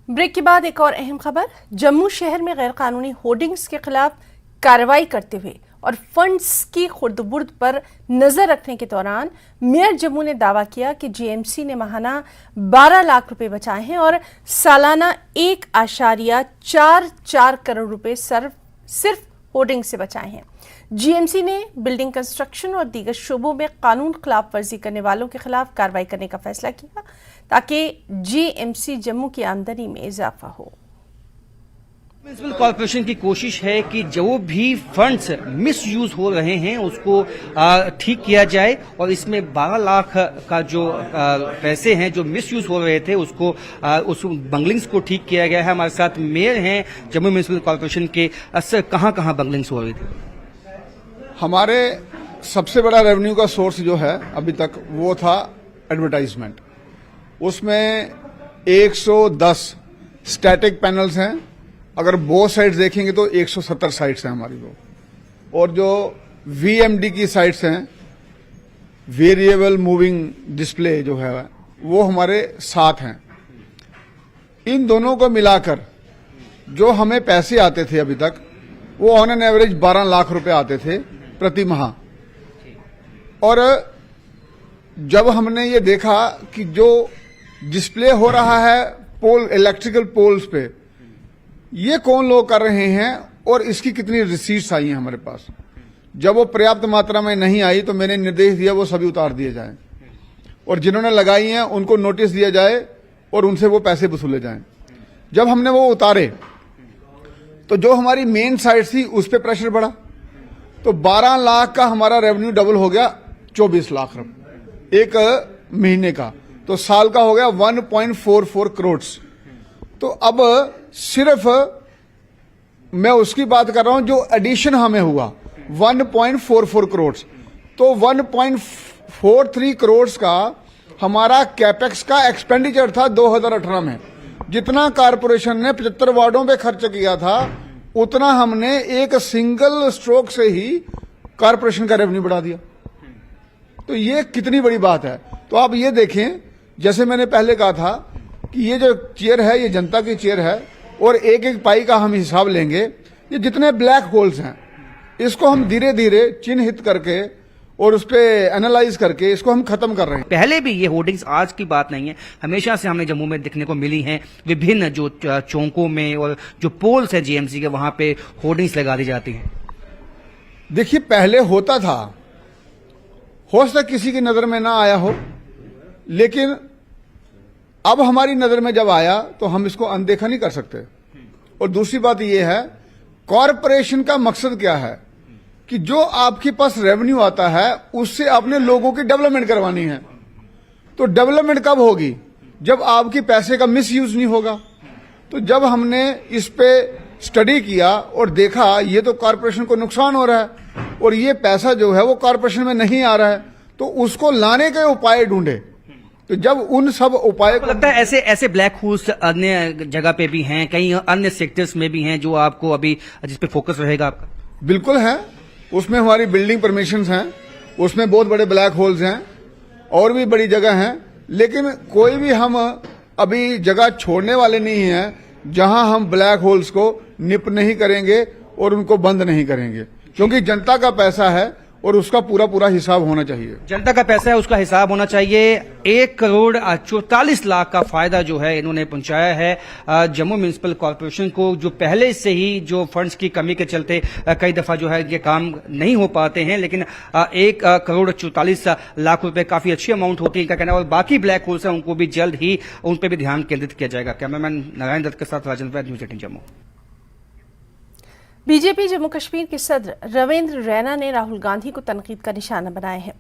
Break के बाद एक और अहम खबर। जम्मू शहर में गैरकानूनी होर्डिंग्स के खिलाफ कार्रवाई करते हुए और फंड्स की खुर्द-बुर्द पर नजर रखने के दौरान मेयर जम्मू ने दावा किया कि जीएमसी ने माहाना 12 लाख रुपए बचाए हैं और सालाना 1.44 करोड़ रुपए सिर्फ होर्डिंग से बचाए हैं। जीएमसी ने बिल्डिंग कंस्ट्रक्शन और दीगर शोबों में कानून खिलाफ वर्जी करने वालों के खिलाफ कार्रवाई करने का फैसला किया ताकि जीएमसी जम्मू की आमदनी में इजाफा हो। म्युनिसिपल कॉर्पोरेशन की कोशिश है कि जो भी फंड्स मिसयूज हो रहे हैं उसको ठीक किया जाए और इसमें 12 लाख का जो पैसे हैं जो मिसयूज हो रहे थे उसको उस बंगलिंग्स को ठीक किया गया है। हमारे साथ मेयर हैं जम्मू म्युनिसिपल कॉर्पोरेशन के। सर, कहाँ बंगलिंग्स हो रही थी? हमारे सबसे बड़ा रेवेन्यू का सोर्स जो है अभी तक वो था एडवर्टाइजमेंट। उसमें 110 स्टैटिक पैनल्स हैं। अगर बोथ साइड्स देखेंगे तो 170 साइट्स हैं हमारी वो। और जो वीएमडी की साइट्स हैं, वेरिएबल मूविंग डिस्प्ले जो है वो हमारे 7 हैं। इन दोनों को मिलाकर जो हमें पैसे आते थे अभी तक वो ऑन एन एवरेज 12 लाख रुपए आते थे प्रति माह। और जब हमने ये देखा कि जो डिस्प्ले हो रहा है पोल, इलेक्ट्रिकल पोल्स पे, ये कौन लोग कर रहे हैं और इसकी कितनी रिसीट्स आई हैं हमारे पास, जब वो पर्याप्त मात्रा में नहीं आई तो मैंने निर्देश दिया वो सभी उतार दिए जाएं और जिन्होंने लगाई हैं उनको नोटिस दिया जाए और उनसे वो पैसे वसूले जाएं। जब हमने वो उतारे तो जो हमारी मेन साइट थी उस पर प्रेशर बढ़ा, तो 12 लाख का हमारा रेवेन्यू डबल हो गया 24 लाख रुपए एक महीने का, तो साल का हो गया 1.44 करोड़। तो अब सिर्फ मैं उसकी बात कर रहा हूं जो एडिशन हमें हुआ 1.44 करोड़, तो 1.43 करोड़ का हमारा कैपेक्स का एक्सपेंडिचर था 2018 में। जितना कारपोरेशन ने 75 वार्डों पे खर्च किया था उतना हमने एक सिंगल स्ट्रोक से ही कारपोरेशन का रेवेन्यू बढ़ा दिया। तो ये कितनी बड़ी बात है। तो आप ये देखें, जैसे मैंने पहले कहा था कि ये जो चेयर है ये जनता की चेयर है और एक एक पाई का हम हिसाब लेंगे। ये जितने ब्लैक होल्स हैं इसको हम धीरे धीरे चिन्हित करके और उस पे एनालाइज करके इसको हम खत्म कर रहे हैं। पहले भी ये होर्डिंग्स आज की बात नहीं है, हमेशा से हमें जम्मू में दिखने को मिली हैं। विभिन्न जो चौकों में और जो पोल्स हैं जीएमसी के वहां पे होर्डिंग्स लगा दी जाती हैं। देखिए, पहले होता था, हो सकता किसी की नजर में ना आया हो, लेकिन अब हमारी नजर में जब आया तो हम इसको अनदेखा नहीं कर सकते। और दूसरी बात यह है, कॉरपोरेशन का मकसद क्या है कि जो आपके पास रेवेन्यू आता है उससे अपने लोगों की डेवलपमेंट करवानी है। तो डेवलपमेंट कब होगी? जब आपके पैसे का मिसयूज नहीं होगा। तो जब हमने इस पे स्टडी किया और देखा ये तो कॉरपोरेशन को नुकसान हो रहा है और ये पैसा जो है वो कॉरपोरेशन में नहीं आ रहा है, तो उसको लाने के उपाय ढूंढे। तो जब उन सब उपाय को लगता है ऐसे ब्लैक होल्स अन्य जगह पे भी हैं, कई अन्य सेक्टर्स में भी हैं जो आपको अभी जिस पे फोकस रहेगा आपका? बिल्कुल है। उसमें हमारी बिल्डिंग परमिशंस हैं, उसमें बहुत बड़े ब्लैक होल्स हैं और भी बड़ी जगह हैं, लेकिन कोई भी हम अभी जगह छोड़ने वाले नहीं हैं जहां हम ब्लैक होल्स को निप नहीं करेंगे और उनको बंद नहीं करेंगे, क्योंकि जनता का पैसा है और उसका पूरा हिसाब होना चाहिए। जनता का पैसा है, उसका हिसाब होना चाहिए। 1.44 करोड़ का फायदा जो है इन्होंने पहुंचाया है जम्मू म्युनिसिपल कॉर्पोरेशन को, जो पहले से ही जो फंड्स की कमी के चलते कई दफा जो है ये काम नहीं हो पाते हैं, लेकिन 1.44 करोड़ रुपए काफी अच्छी अमाउंट होती है इनका कहना है। और बाकी ब्लैक होल्स हैं उनको भी जल्द ही उन पर भी ध्यान केंद्रित किया जाएगा। कैमरामैन नारायण दत्त के साथ राजेंद्र वैद, न्यूज़ 18 जम्मू। बीजेपी जम्मू कश्मीर के सदर रविंद्र रैना ने राहुल गांधी को तनकीद का निशाना बनाया है।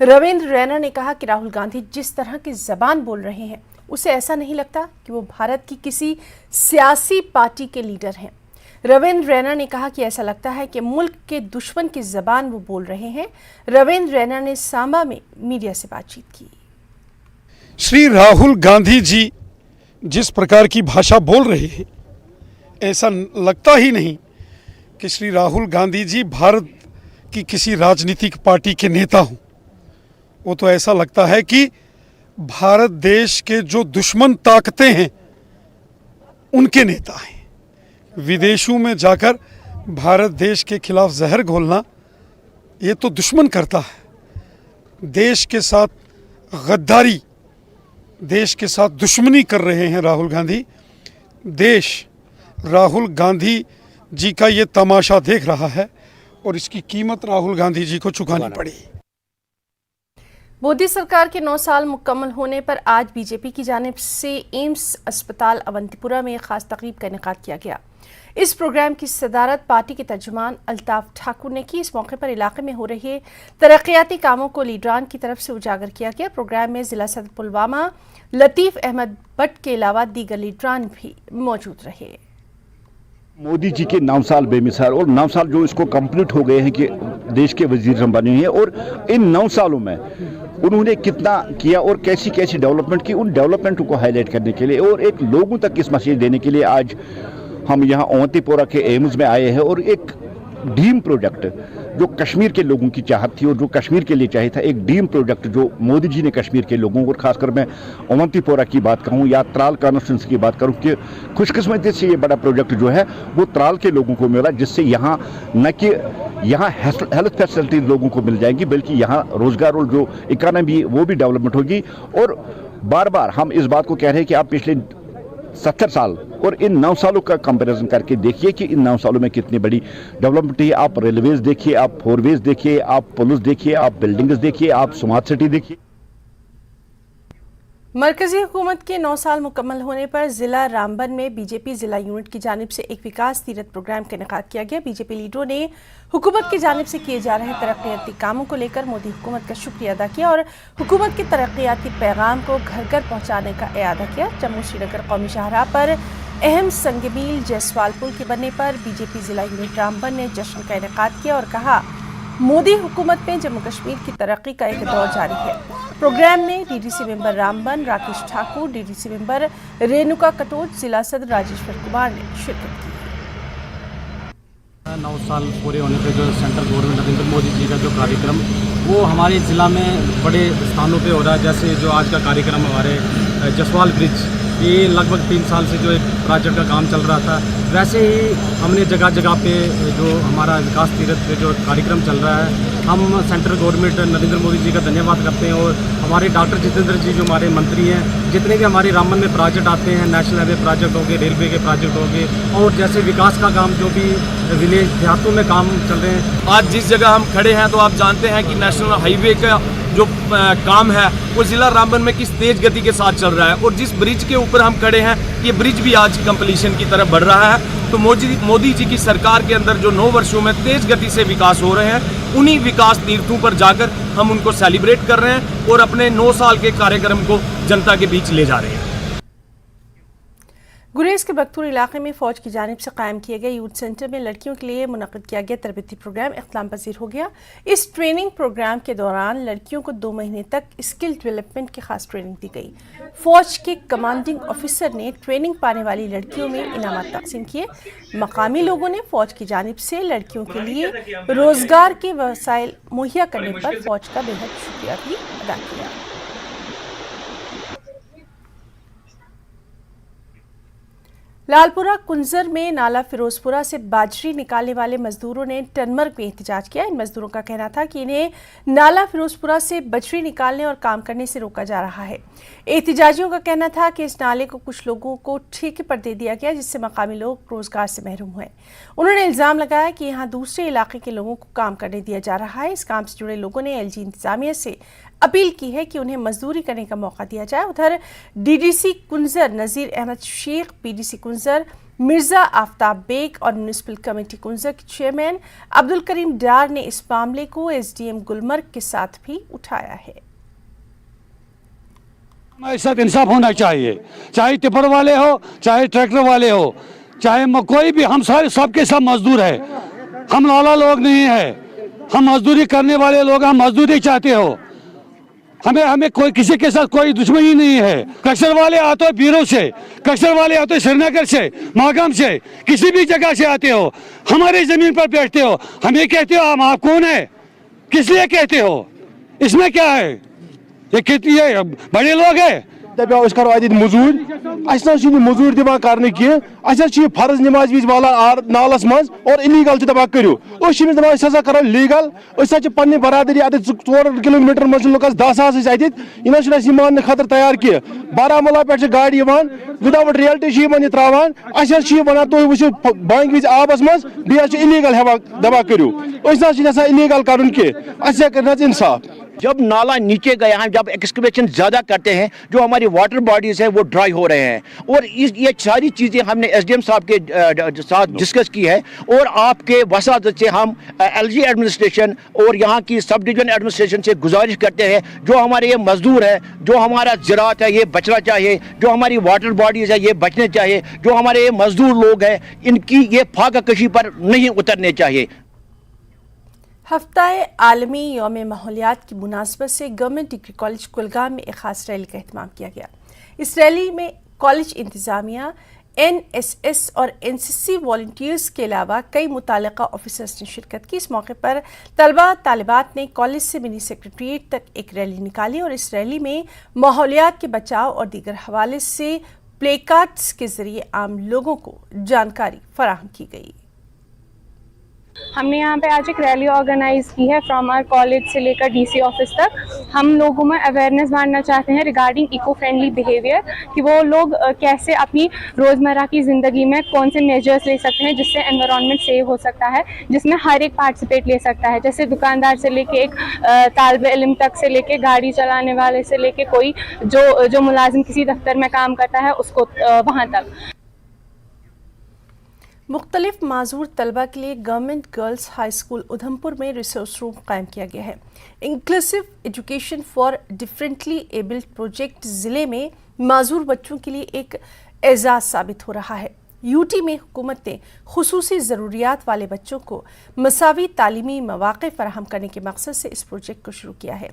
रविंद्र रैना ने कहा कि राहुल गांधी जिस तरह की जबान बोल रहे हैं उसे ऐसा नहीं लगता कि वो भारत की किसी सियासी पार्टी के लीडर हैं। रविंद्र रैना ने कहा कि ऐसा लगता है कि मुल्क के दुश्मन की जबान वो बोल रहे हैं। रविंद्र रैना ने सांबा में मीडिया से बातचीत की। श्री राहुल गांधी जी जिस प्रकार की भाषा बोल रहे हैं, ऐसा लगता ही नहीं कि श्री राहुल गांधी जी भारत की किसी राजनीतिक पार्टी के नेता हों। वो तो ऐसा लगता है कि भारत देश के जो दुश्मन ताकतें हैं उनके नेता हैं। विदेशों में जाकर भारत देश के खिलाफ जहर घोलना ये तो दुश्मन करता है। देश के साथ गद्दारी, देश के साथ दुश्मनी कर रहे हैं राहुल गांधी। देश राहुल गांधी जी का ये तमाशा देख रहा है और इसकी कीमत राहुल गांधी जी को चुकानी पड़ी। मोदी सरकार के 9 साल मुकम्मल होने पर आज बीजेपी की जानिब से एम्स अस्पताल अवंतीपुरा में खास तकरीब का इनेकाद किया गया। इस प्रोग्राम की सदारत पार्टी के तर्जुमान अल्ताफ ठाकुर ने की। इस मौके पर इलाके में हो रहे तरक्याती कामों को लीडरान की तरफ से उजागर किया गया। प्रोग्राम में जिला सदर पुलवामा लतीफ़ अहमद भट्ट के अलावा दीगर लीडरान भी मौजूद रहे। मोदी जी के 9 साल बेमिसाल और 9 साल जो इसको कंप्लीट हो गए हैं कि देश के वजीर बने हैं, और इन 9 सालों में उन्होंने कितना किया और कैसी कैसी डेवलपमेंट की, उन डेवलपमेंट को हाईलाइट करने के लिए और एक लोगों तक इस मैसेज देने के लिए आज हम यहाँ अवंतीपोरा के एम्स में आए हैं। और एक ड्रीम प्रोजेक्ट जो कश्मीर के लोगों की चाहत थी और जो कश्मीर के लिए चाहिए था, एक ड्रीम प्रोजेक्ट जो मोदी जी ने कश्मीर के लोगों और खासकर मैं अवंतीपोरा की बात कहूँ या त्राल कॉन्स्टिट्यूंसी की बात करूँ कि खुशकिस्मती से ये बड़ा प्रोजेक्ट जो है वो त्राल के लोगों को मिला, जिससे यहाँ न कि यहाँ हेल्थ फैसिलिटी लोगों को मिल जाएंगी बल्कि यहाँ रोजगार और जो इकानमी वो भी डेवलपमेंट होगी। और बार बार हम इस बात को कह रहे हैं कि आप पिछले 70 साल और इन 9 सालों का कंपैरिजन करके देखिए कि इन 9 सालों में कितनी बड़ी डेवलपमेंट है। आप रेलवेज देखिए, आप फोरवेज देखिए, आप पुलिस देखिए, आप बिल्डिंग्स देखिए, आप स्मार्ट सिटी देखिए। मरकजी हुकूमत के 9 साल मुकम्मल होने पर जिला रामबन में बीजेपी जिला यूनिट की जानिब से एक विकास तीरथ प्रोग्राम का इनेकाद किया गया। बीजेपी लीडरों ने हुकूमत की जानिब से किए जा रहे तरक्याती कामों को लेकर मोदी हुकूमत का शुक्रिया अदा किया और हुकूमत के तरक्याती पैगाम को घर घर पहुँचाने का इरादा किया। जम्मू श्रीनगर कौमी शाहराह पर अहम संगमील जयसवाल पुल के बनने पर बीजेपी जिला यूनिट रामबन ने जश्न का इनेकाद किया और कहा, मोदी हुकूमत में जम्मू कश्मीर की तरक्की का एक दौर जारी है। प्रोग्राम में DDC member Ramban Rakesh Thakur, DDC member Renuka Katoch, जिला सदर राजेश्वर कुमार ने शिरकत की। 9 साल पूरे होने पे जो सेंट्रल गवर्नमेंट नरेंद्र मोदी जी का जो कार्यक्रम वो हमारे ज़िला में बड़े स्थानों पे हो रहा है। जैसे जो आज का कार्यक्रम हमारे जसवाल ब्रिज, ये लगभग 3 साल से जो एक प्रोजेक्ट का काम चल रहा था, वैसे ही हमने जगह जगह पे जो हमारा विकास तीरथ पे जो कार्यक्रम चल रहा है, हम सेंट्रल गवर्नमेंट नरेंद्र मोदी जी का धन्यवाद करते हैं। और हमारे डॉक्टर जितेंद्र जी जो हमारे मंत्री हैं, जितने भी हमारे रामबन में प्रोजेक्ट आते हैं, नेशनल हाईवे प्रोजेक्ट हो गए, रेलवे के प्रोजेक्ट हो गए और जैसे विकास का काम जो भी विलेज देहातों में काम चल रहे हैं। आज जिस जगह हम खड़े हैं तो आप जानते हैं कि नेशनल हाईवे का जो काम है वो जिला रामबन में किस तेज गति के साथ चल रहा है, और जिस ब्रिज के ऊपर हम खड़े हैं ये ब्रिज भी आज कंप्लीशन की तरफ बढ़ रहा है। तो मोदी जी की सरकार के अंदर जो 9 वर्षों में तेज गति से विकास हो रहे हैं, उन्हीं विकास तीर्थों पर जाकर हम उनको सेलिब्रेट कर रहे हैं और अपने 9 साल के कार्यक्रम को जनता के बीच ले जा रहे हैं। गुरेज के बख्तूर इलाके में फ़ौज की जानिब से कायम किए गए यूथ सेंटर में लड़कियों के लिए मुनक़िद किया गया तरबियती प्रोग्राम इख्तिताम पजीर हो गया। इस ट्रेनिंग प्रोग्राम के दौरान लड़कियों को 2 महीने तक स्किल डेवलपमेंट की खास ट्रेनिंग दी गई। फ़ौज के कमांडिंग ऑफिसर ने ट्रेनिंग पाने वाली लड़कियों में इनामात तकसीम किए। मकामी लोगों ने फ़ौज की जानिब से लड़कियों के लिए रोज़गार के वसाइल मुहैया करने पर फ़ौज का बेहद शुक्रिया भी अदा किया। लालपुरा कुंजर में नाला फिरोजपुरा से बाजरी निकालने वाले मजदूरों ने टनमर्ग में एहतजाज किया। इन मजदूरों का कहना था कि इन्हें नाला फिरोजपुरा से बजरी निकालने और काम करने से रोका जा रहा है। एहतजाजियों का कहना था कि इस नाले को कुछ लोगों को ठेके पर दे दिया गया, जिससे मकामी लोग रोजगार से महरूम हुए। उन्होंने इल्जाम लगाया कि यहाँ दूसरे इलाके के लोगों को काम करने दिया जा रहा है। इस काम से जुड़े लोगों ने एलजी इंतजामिया से अपील की है कि उन्हें मजदूरी करने का मौका दिया जाए। उधर डीडीसी कुंजर नज़ीर अहमद शेख, पीडीसी कुंजर मिर्जा आफ्ताब बेग और म्यूनिसिपल कमेटी कुंजर के चेयरमैन अब्दुल करीम डार ने इस मामले को एसडीएम गुलमर्ग के साथ भी उठाया है। हमारे साथ इंसाफ होना चाहिए, चाहे टिप्पर वाले हो, चाहे ट्रैक्टर वाले हो, चाहे कोई भी, हम सारे सबके सब मजदूर है। हम लाला लोग नहीं है, हम मजदूरी करने वाले लोग, हम मजदूरी चाहते हो। हमें कोई किसी के साथ कोई दुश्मनी नहीं है। कक्सर वाले आते हो बीरों से, कक्सर वाले आते हो श्रीनगर से, मागाम से, किसी भी जगह से आते हो, हमारी जमीन पर बैठते हो, हमें कहते हो हम आप कौन है, किस लिए कहते हो, इसमें क्या है? ये कितनी बड़े लोग हैं, दपो अस करो अत मजूर अस ना मजूर दिवान कर कह फर्ज नमाज विज वालान नालस मज और इलीगल दपा करो दपा करो लीगल पे बरादरी अत 4 किलोमीटर मज लुक 10,000 अत यह मान खतर तैयार कह बारामूला पे गाड़ी विदाउट रियल्टी त्रावान अस वन तुम वो बांग विज आबस मज बे इलीगल हेवा दपा करो ना इलीगल कर कह इंसाफ। जब नाला नीचे गया है, जब एक्सकवेशन ज़्यादा करते हैं, जो हमारी वाटर बॉडीज़ है वो ड्राई हो रहे हैं और ये सारी चीज़ें हमने एसडीएम साहब के साथ डिस्कस की है और आपके वसादत से हम एलजी एडमिनिस्ट्रेशन और यहाँ की सब डिवीजन एडमिनिस्ट्रेशन से गुजारिश करते हैं, जो हमारे ये मजदूर है, जो हमारा ज़राअत है ये बचना चाहिए, जो हमारी वाटर बॉडीज़ है ये बचने चाहिए, जो हमारे ये मजदूर लोग हैं इनकी ये फाका कशी पर नहीं उतरने चाहिए। हफ्ता-ए आलमी यौम माहौलियात की मुनासबत से गवर्नमेंट डिग्री कॉलेज कुलगाम में एक खास रैली का एहतमाम किया गया। इस रैली में कॉलेज इंतजामिया, एनएसएस और एनसीसी वॉलंटियर्स के अलावा कई मुताल्लिका ऑफिसर्स ने शिरकत की। इस मौके पर तलबा तालिबात ने कॉलेज से मिनी सेक्रेटरीट तक एक रैली निकाली और इस रैली में माहौलियात के बचाव और दीगर हवाले से प्लेकार्ड्स के जरिए आम लोगों को जानकारी फराहम की गई। हमने यहाँ पे आज एक रैली ऑर्गेनाइज की है फ्रॉम आवर कॉलेज से लेकर डीसी ऑफिस तक। हम लोगों में अवेयरनेस बांटना चाहते हैं रिगार्डिंग इको फ्रेंडली बिहेवियर, कि वो लोग कैसे अपनी रोज़मर्रा की ज़िंदगी में कौन से मेजर्स ले सकते हैं जिससे एनवायरनमेंट सेव हो सकता है, जिसमें हर एक पार्टिसिपेट ले सकता है, जैसे दुकानदार से लेके एक तालिब इल्म तक से लेके गाड़ी चलाने वाले से लेके कोई जो मुलाजिम किसी दफ्तर में काम करता है उसको वहाँ तक। मुख्तलिफ माजूर तलबा के लिए government girls high school Udhampur में रिसोर्स रूम कायम किया गया है। Inclusive education for differently abled project ज़िले में माजूर बच्चों के लिए एक एजाज़ साबित हो रहा है। यूटी में हुकूमत ने खुसूसी ज़रूरियात वाले बच्चों को मसावी तालीमी मौक़े फराहम करने के मकसद से इस प्रोजेक्ट को शुरू किया है।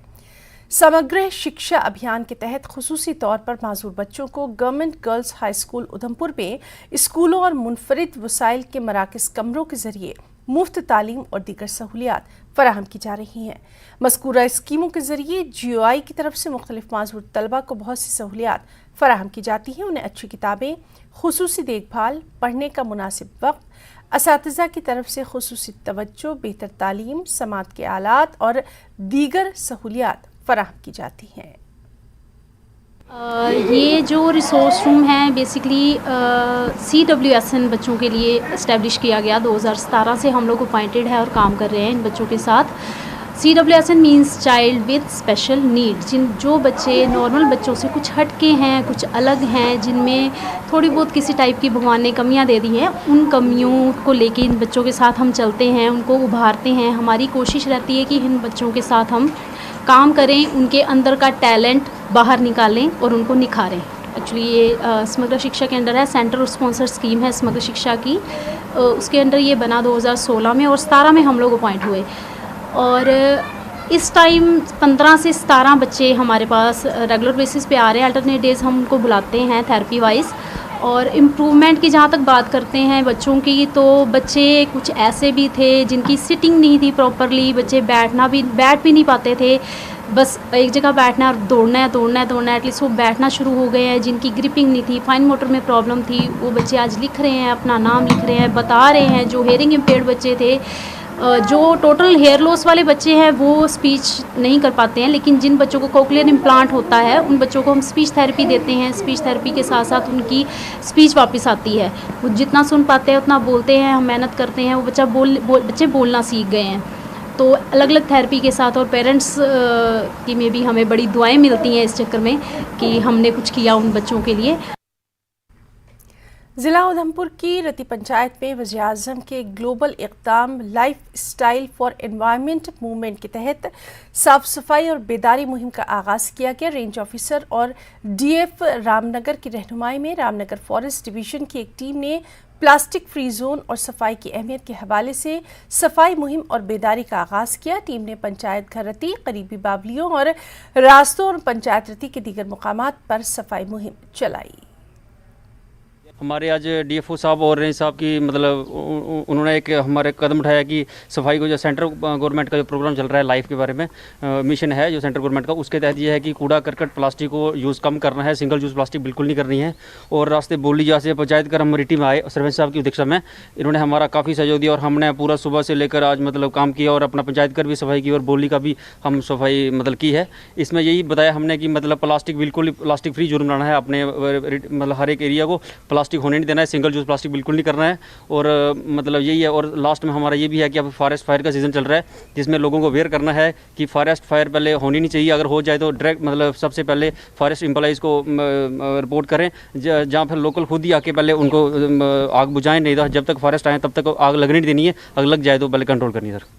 समग्र शिक्षा अभियान के तहत खुसूसी तौर पर माजूर बच्चों को government girls high school Udhampur में स्कूलों और मुनफरिद वसाइल के मराकज़ कमरों के जरिए मुफ्त तालीम और दीगर सहूलियात फराहम की जा रही हैं। मज़कूरा स्कीमों के जरिए GOI की तरफ से मुख्तलिफ माजूर तलबा को बहुत सी सहूलियात फराहम की जाती हैं। उन्हें अच्छी किताबें, खुसूसी देखभाल, पढ़ने का मुनासिब वक्त, असातिज़ा की तरफ से खुसूसी तवज्जो, बेहतर तालीम, समात के आलात और दीगर सहूलियात फराहम की जाती हैं। ये जो रिसोर्स रूम है बेसिकली CWSN बच्चों के लिए इस्टेब्लिश किया गया 2017 से हम लोग अपॉइंटेड है और काम कर रहे हैं इन बच्चों के साथ। CWSN means child with special need, जो बच्चे नॉर्मल बच्चों से कुछ हटके हैं, कुछ अलग हैं, जिनमें थोड़ी बहुत किसी टाइप की भगवान ने कमियां दे दी हैं, उन कमियों को लेके इन बच्चों के साथ हम चलते हैं, उनको उभारते हैं। हमारी कोशिश रहती है कि इन बच्चों के साथ हम काम करें, उनके अंदर का टैलेंट बाहर निकालें और उनको निखारें। एक्चुअली ये समग्र शिक्षा के अंडर है, सेंट्रल स्पॉन्सर स्कीम है समग्र शिक्षा की, उसके अंडर ये बना 2016 में और 17 में हम लोग अपॉइंट हुए। और इस टाइम 15 से 17 बच्चे हमारे पास रेगुलर बेसिस पे आ रहे हैं। अल्टरनेट डेज़ हम उनको बुलाते हैं थेरेपी वाइज। और इम्प्रूवमेंट की जहाँ तक बात करते हैं बच्चों की, तो बच्चे कुछ ऐसे भी थे जिनकी सिटिंग नहीं थी प्रॉपरली, बच्चे बैठ भी नहीं पाते थे, बस एक जगह बैठना और दौड़ना है एटलीस्ट वो बैठना शुरू हो गए हैं। जिनकी ग्रिपिंग नहीं थी, फाइन मोटर में प्रॉब्लम थी, वो बच्चे आज लिख रहे हैं, अपना नाम लिख रहे हैं, बता रहे हैं। जो हेयरिंग इम्पेयर्ड बच्चे थे, जो टोटल हेयर लॉस वाले बच्चे हैं, वो स्पीच नहीं कर पाते हैं, लेकिन जिन बच्चों को कोक्लियर इम्प्लांट होता है उन बच्चों को हम स्पीच थेरेपी देते हैं। स्पीच थेरेपी के साथ साथ उनकी स्पीच वापस आती है, वो जितना सुन पाते हैं उतना बोलते हैं, हम मेहनत करते हैं, वो बच्चे बोलना सीख गए हैं। तो अलग अलग थेरेपी के साथ और पेरेंट्स की में भी हमें बड़ी दुआएं मिलती हैं इस चक्कर में कि हमने कुछ किया उन बच्चों के लिए। ज़िला उधमपुर की रति पंचायत में वज़ीर-ए-आज़म के ग्लोबल इक़दाम life style for environment movement के तहत साफ़ सफाई और बेदारी मुहिम का आगाज़ किया गया। रेंज ऑफिसर और DF रामनगर की रहनुमाई में रामनगर फॉरेस्ट डिवीज़न की एक टीम ने प्लास्टिक फ्री जोन और सफाई की अहमियत के हवाले से सफाई मुहिम और बेदारी का आगाज़ किया। टीम ने पंचायत घर रती, करीबी बावलियों और रास्तों और पंचायत रती के दीगर मुकामात पर सफाई मुहिम चलाई। हमारे आज डीएफओ साहब और रेंज साहब की मतलब उन्होंने एक हमारे कदम उठाया कि सफाई को जो सेंट्रल गवर्नमेंट का जो प्रोग्राम चल रहा है लाइफ के बारे में मिशन है जो सेंट्रल गवर्नमेंट का, उसके तहत ये है कि कूड़ा करकट प्लास्टिक को यूज़ कम करना है, सिंगल यूज़ प्लास्टिक बिल्कुल नहीं करनी है। और रास्ते बोली जहाँ से पंचायत कर हमारी टीम आए सरपंच साहब की अध्यक्षता में, इन्होंने हमारा काफ़ी सहयोग दिया और हमने पूरा सुबह से लेकर आज मतलब काम किया और अपना पंचायत कर भी सफाई की और बोली का भी हम सफाई मतलब की है। इसमें यही बताया हमने कि मतलब प्लास्टिक बिल्कुल प्लास्टिक फ्री जोन बनाना है अपने मतलब हर एक एरिया को, प्लास्टिक होने नहीं देना है, सिंगल यूज़ प्लास्टिक बिल्कुल नहीं करना है। और मतलब यही है। और लास्ट में हमारा ये भी है कि अब फॉरेस्ट फायर का सीज़न चल रहा है जिसमें लोगों को अवेयर करना है कि फॉरेस्ट फायर पहले होनी नहीं चाहिए, अगर हो जाए तो डायरेक्ट मतलब सबसे पहले फॉरेस्ट एम्प्लॉइज़ को रिपोर्ट करें, जहाँ फिर लोकल खुद ही आके पहले उनको आग बुझाएं, नहीं तो जब तक फॉरेस्ट आए तब तक आग लगने नहीं देनी है, आग लग जाए तो पहले कंट्रोल करनी है सर।